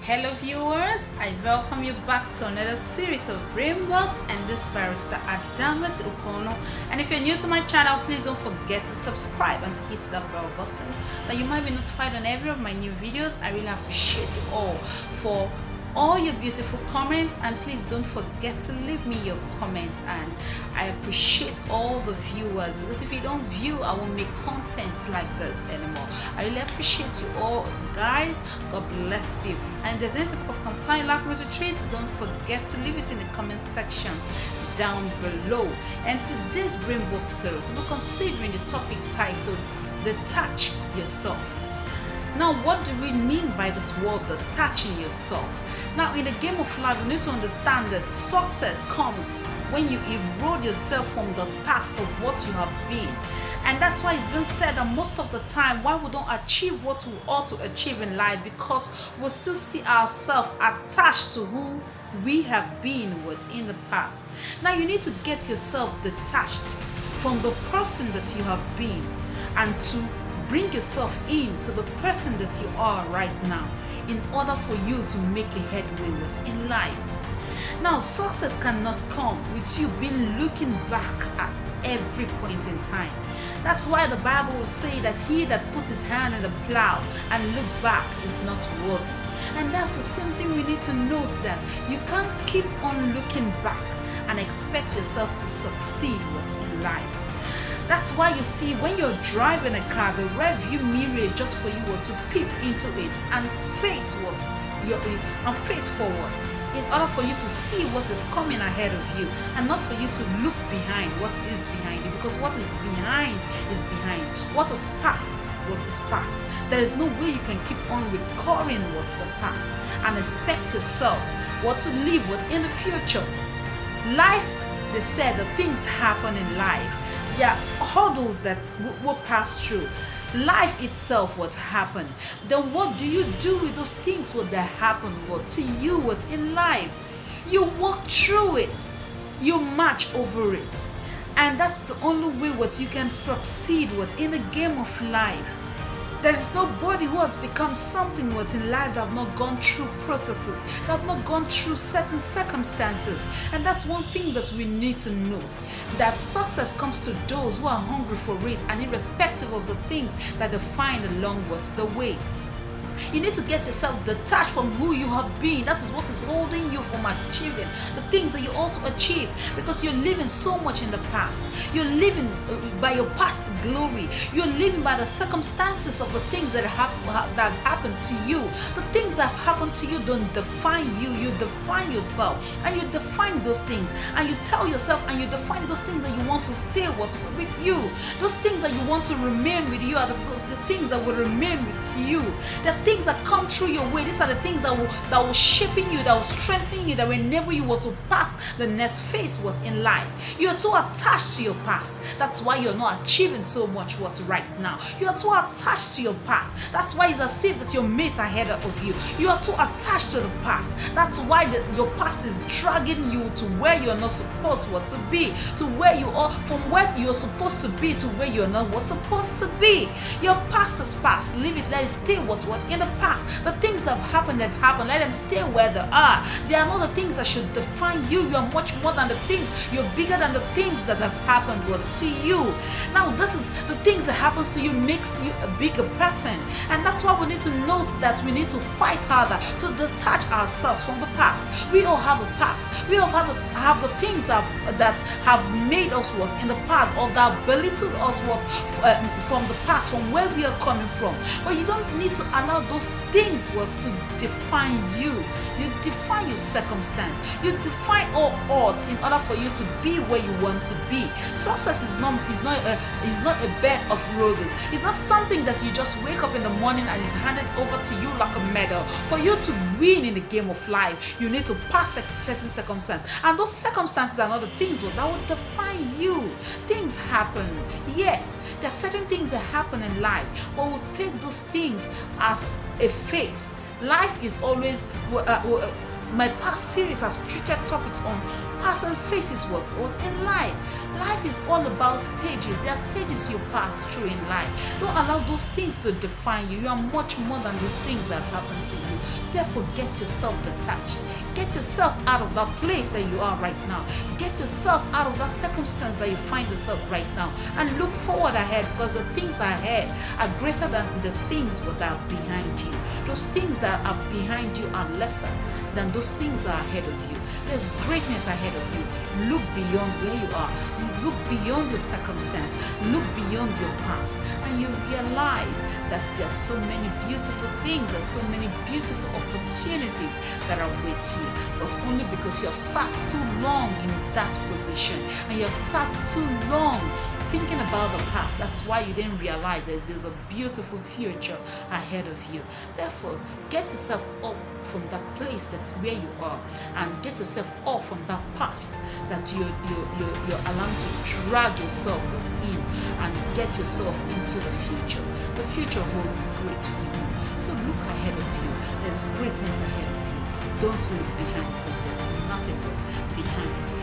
Hello viewers, I welcome you back to another series of Brainworks, and this barrister Adamus Ukonu. And if you're new to my channel, please don't forget to subscribe and to hit that bell button that you might be notified on every of my new videos. I really appreciate you all for all your beautiful comments, and please don't forget to leave me your comments. And I appreciate all the viewers, because if you don't view, I won't make content like this anymore. I really appreciate you all, guys. God bless you. And if there's any type of concern you'd like me to treat, don't forget to leave it in the comment section down below. And today's Brainworks series, we're considering the topic titled Detach Yourself. Now, what do we mean by this word detaching yourself? Now, in the game of life, you need to understand that success comes when you erode yourself from the past of what you have been. And that's why it's been said that most of the time, why we don't achieve what we ought to achieve in life, because we still see ourselves attached to who we have been with in the past. Now, you need to get yourself detached from the person that you have been, and to bring yourself into the person that you are right now, in order for you to make a headway in life. Now, success cannot come with you being looking back at every point in time. That's why the Bible will say that he that puts his hand in the plow and look back is not worthy. And that's the same thing we need to note, that you can't keep on looking back and expect yourself to succeed in life. That's why you see, when you're driving a car, the rear view mirror is just for you to peep into it and face forward, in order for you to see what is coming ahead of you, and not for you to look behind what is behind you, because what is behind is behind. What is past, what is past. There is no way you can keep on recalling what's the past and expect yourself to live in the future. Life, they said that things happen in life. There are hurdles that will pass through. Life itself, what happened. Then what do you do with those things that happen to you in life? You walk through it. You march over it. And that's the only way you can succeed in the game of life. There is nobody who has become something in life that have not gone through processes, that have not gone through certain circumstances. And that's one thing that we need to note, that success comes to those who are hungry for it, and irrespective of the things that they find along the way. You need to get yourself detached from who you have been. That is what is holding you from achieving the things that you ought to achieve, because you're living so much in the past. You're living by your past glory. You're living by the circumstances of the things that have happened to you. The things that have happened to you don't define you. You define yourself, and you define those things, and you tell yourself, and you define those things that you want to stay with you. Those things that you want to remain with you are the things that will remain with you. The things that come through your way, these are the things that will shaping you, that will strengthen you, that will enable you to pass the next phase in life. You are too attached to your past. That's why you're not achieving so much right now. You are too attached to your past. That's why it's as if that your mates are ahead of you. You are too attached to the past. That's why your past is dragging you to where you're not supposed to be, to where you are, from where you're supposed to be to where you're not supposed to be. Your past is past. Leave it, let it stay in the past. The things that have happened, let them stay where they are. They are not the things that should define you. You are much more than the things. You're bigger than the things that have happened to you. Now, this is the things that happens to you makes you a bigger person. And that's why we need to note that we need to fight harder to detach ourselves from the past. We all have a past. We all have the things that have made us in the past, or that belittled us from the past, from where we are coming from. But you don't need to allow those things to define you. You define your circumstance. You define all odds in order for you to be where you want to be. Success is not a bed of roses. It's not something that you just wake up in the morning and is handed over to you like a medal. For you to win in the game of life, you need to pass certain circumstances, and those circumstances are not the things that will define you. Things happen. Yes, there are certain things that happen in life, but we'll take those things as a phase. Life is always My past series have treated topics on past and phases what in life. Life is all about stages. There are stages you pass through in life. Don't allow those things to define you. You are much more than those things that happen to you. Therefore, get yourself detached. Get yourself out of that place that you are right now. Get yourself out of that circumstance that you find yourself right now, and look forward ahead, because the things ahead are greater than the things that are behind you. Those things that are behind you are lesser than those things that are ahead of you. There's greatness ahead of you. Look beyond where you are. Look beyond your circumstance. Look beyond your past, and you realize that there's so many beautiful things, there's so many beautiful opportunities that are with you, but only because you have sat too long in that position, and you have sat too long thinking about the past. That's why you didn't realize there's a beautiful future ahead of you. Therefore, get yourself up from that place that's where you are, and get yourself off from that past that you're allowing to drag yourself in, and get yourself into the future. The future holds great for you. So look ahead of you. There's greatness ahead of you. Don't look behind, because there's nothing but behind.